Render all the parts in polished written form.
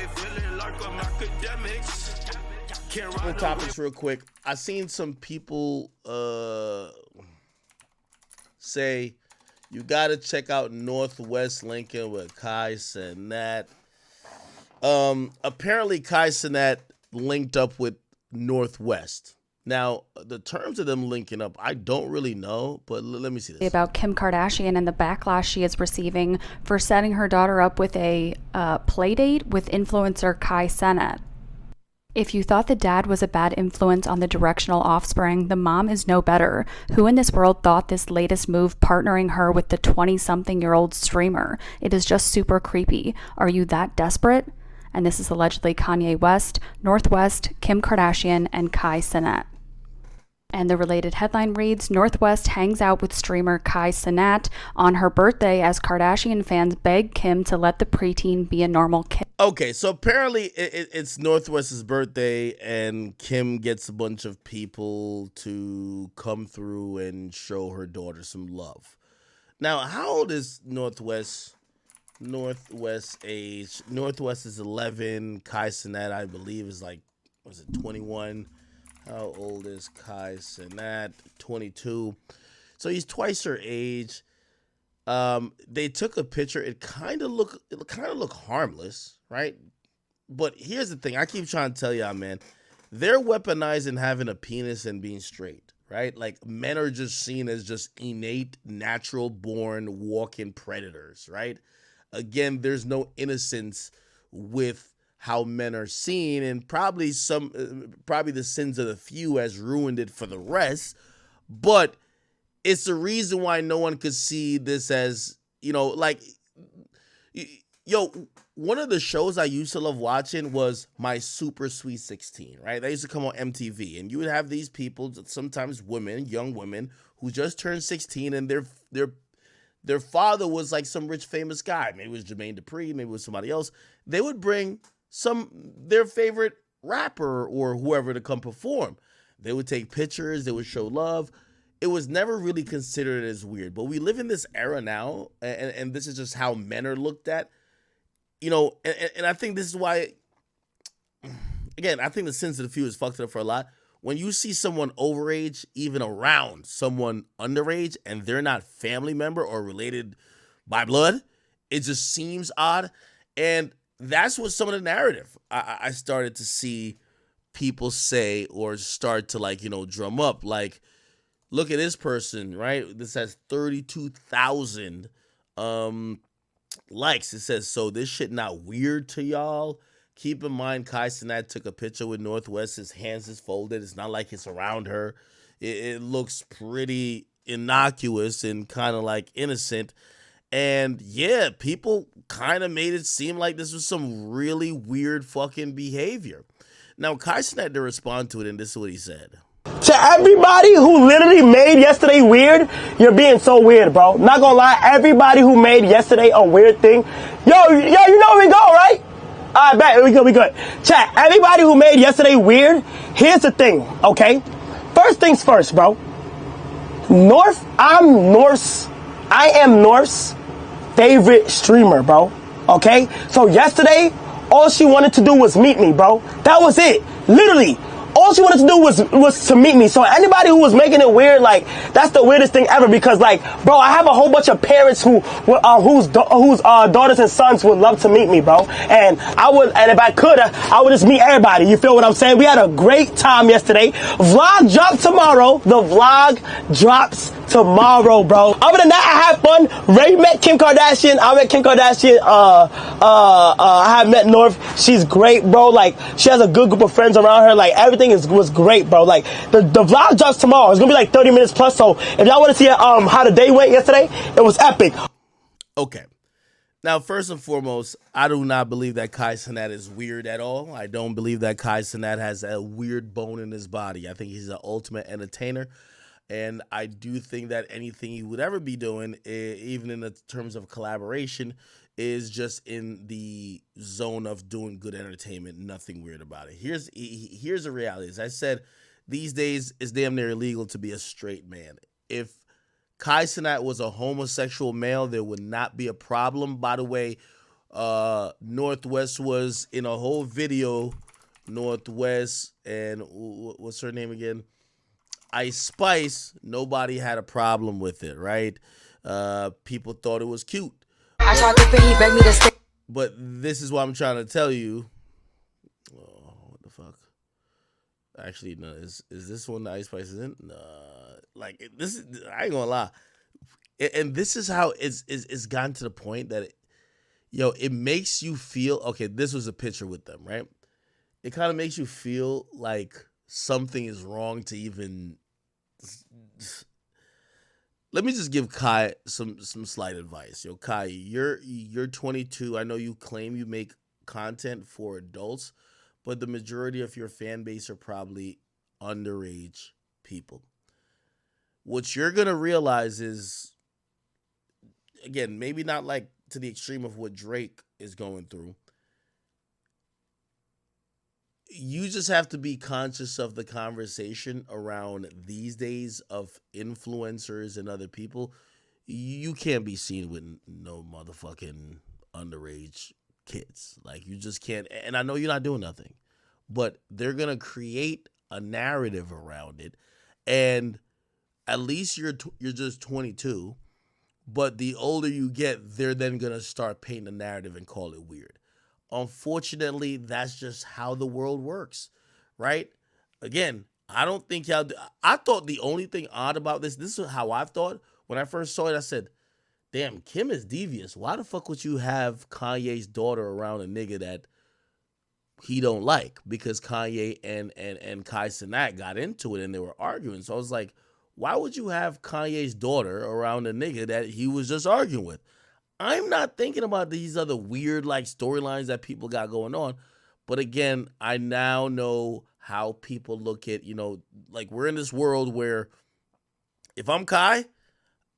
feeling like I'm Akademiks. Couple topics real quick. I seen some people say you got to check out Northwest Lincoln with Kai Cenat. Apparently Kai Cenat linked up with Northwest. Now, the terms of them linking up, I don't really know, but let me see this. About Kim Kardashian and the backlash she is receiving for setting her daughter up with a play date with influencer Kai Cenat. If you thought the dad was a bad influence on the directional offspring, the mom is no better. Who in this world thought this latest move partnering her with the 20-something-year-old streamer? It is just super creepy. Are you that desperate? And this is allegedly Kanye West, Northwest, Kim Kardashian, and Kai Cenat. And the related headline reads, Northwest hangs out with streamer Kai Cenat on her birthday as Kardashian fans beg Kim to let the preteen be a normal kid. Okay, so apparently it's Northwest's birthday and Kim gets a bunch of people to come through and show her daughter some love. Now, how old is Northwest? Northwest age. Northwest is 11. Kai Cenat, I believe, is like, was it 21? How old is Kai Cenat? 22. So he's twice her age. They took a picture. It kind of look harmless, right? But here's the thing. I keep trying to tell y'all, man. They're weaponizing having a penis and being straight, right? Like, men are just seen as just innate, natural-born, walking predators, right? Again, there's no innocence with how men are seen, and probably the sins of the few has ruined it for the rest. But it's the reason why no one could see this as, like, one of the shows I used to love watching was My Super Sweet 16, right? That used to come on MTV, and you would have these people, sometimes women, young women, who just turned 16, and their father was like some rich famous guy. Maybe it was Jermaine Dupri, maybe it was somebody else. They would bring their favorite rapper or whoever to come perform. They would take pictures, they would show love. It was never really considered as weird. But we live in this era now, and this is just how men are looked at. And I think this is why, again, I think the sins of the few is fucked up for a lot. When you see someone overage, even around someone underage, and they're not family member or related by blood, it just seems odd. And that's what some of the narrative I started to see people say or start to drum up. Like, look at this person, right? This has 32,000 likes. It says, so this shit not weird to y'all? Keep in mind, Kai Cenat took a picture with Northwest. His hands is folded. It's not like it's around her. It looks pretty innocuous and kind of like innocent. And yeah, people kind of made it seem like this was some really weird fucking behavior. Now, Kai Cenat to respond to it, and this is what he said. To everybody who literally made yesterday weird, you're being so weird, bro. Not gonna lie, everybody who made yesterday a weird thing, yo, you know where we go, right? I bet we good. Chat, everybody who made yesterday weird, here's the thing, okay? First things first, bro. I am North's favorite streamer, bro. Okay? So yesterday, all she wanted to do was meet me, bro. That was it. Literally. All she wanted to do was to meet me. So anybody who was making it weird, like, that's the weirdest thing ever. Because, like, bro, I have a whole bunch of parents whose daughters and sons would love to meet me, bro. And if I could, I would just meet everybody. You feel what I'm saying? We had a great time yesterday. Vlog drops tomorrow. The vlog drops tomorrow, bro. Other than that, I had fun. Ray met Kim Kardashian. I met Kim Kardashian. I have met North. She's great, bro. Like, she has a good group of friends around her. Like, everything was great, bro. Like, the vlog drops tomorrow. It's gonna be like 30 minutes plus. So if y'all want to see how the day went yesterday, it was epic. Okay. Now, first and foremost, I do not believe that Kai Cenat is weird at all. I don't believe that Kai Cenat has a weird bone in his body. I think he's an ultimate entertainer. And I do think that anything he would ever be doing, even in the terms of collaboration, is just in the zone of doing good entertainment. Nothing weird about it. Here's the reality. As I said, these days it's damn near illegal to be a straight man. If Kai Cenat was a homosexual male, there would not be a problem. By the way, Northwest was in a whole video. Northwest and what's her name again? Ice Spice. Nobody had a problem with it, right? People thought it was cute. I tried to fit, he begged me to stay. But this is what I'm trying to tell you. Oh, what the fuck? Actually, no. Is this one the Ice Spice is in? Nah. Like this. I ain't gonna lie. And this is how it's gotten to the point that it makes you feel okay. This was a picture with them, right? It kind of makes you feel like something is wrong to even. Let me just give Kai some slight advice. Yo, Kai, you're 22. I know you claim you make content for adults, but the majority of your fan base are probably underage people. What you're gonna realize is, again, maybe not like to the extreme of what Drake is going through. You just have to be conscious of the conversation around these days of influencers and other people. You can't be seen with no motherfucking underage kids. Like, you just can't. And I know you're not doing nothing, but they're going to create a narrative around it. And at least you're just 22, but the older you get, they're then going to start painting a narrative and call it weird. Unfortunately, that's just how the world works, right? Again, I don't think y'all. I thought the only thing odd about this is how I thought when I first saw it. I said, "Damn, Kim is devious. Why the fuck would you have Kanye's daughter around a nigga that he don't like?" Because Kanye and Kai Cenat got into it and they were arguing. So I was like, "Why would you have Kanye's daughter around a nigga that he was just arguing with?" I'm not thinking about these other weird like storylines that people got going on. But again, I now know how people look at, like we're in this world where if I'm Kai,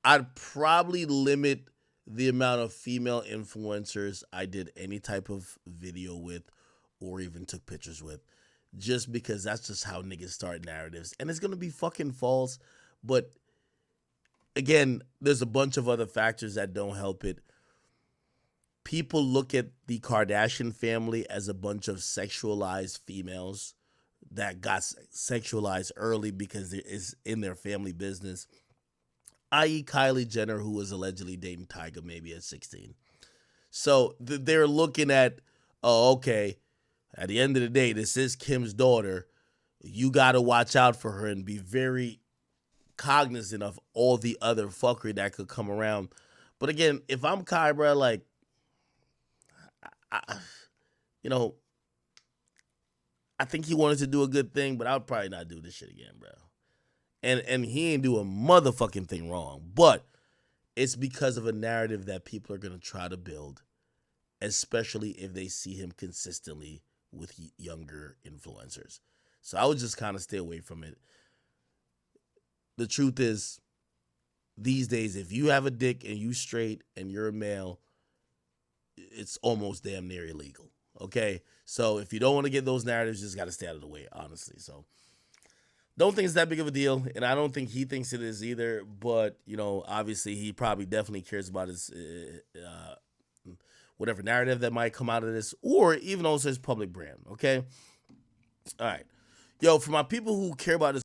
I'd probably limit the amount of female influencers I did any type of video with or even took pictures with, just because that's just how niggas start narratives. And it's going to be fucking false. But again, there's a bunch of other factors that don't help it. People look at the Kardashian family as a bunch of sexualized females that got sexualized early because it's in their family business, i.e. Kylie Jenner, who was allegedly dating Tyga maybe at 16. So they're looking at, oh, okay, at the end of the day, this is Kim's daughter. You got to watch out for her and be very cognizant of all the other fuckery that could come around. But again, if I'm Kai, bro, like, I think he wanted to do a good thing, but I would probably not do this shit again, bro. And he ain't do a motherfucking thing wrong, but it's because of a narrative that people are going to try to build, especially if they see him consistently with younger influencers. So I would just kind of stay away from it. The truth is, these days, if you have a dick and you straight and you're a male, it's almost damn near illegal, okay? So if you don't want to get those narratives, you just got to stay out of the way, honestly. So don't think it's that big of a deal, and I don't think he thinks it is either, but, obviously he probably definitely cares about his whatever narrative that might come out of this, or even also his public brand, okay? All right. Yo, for my people who care about this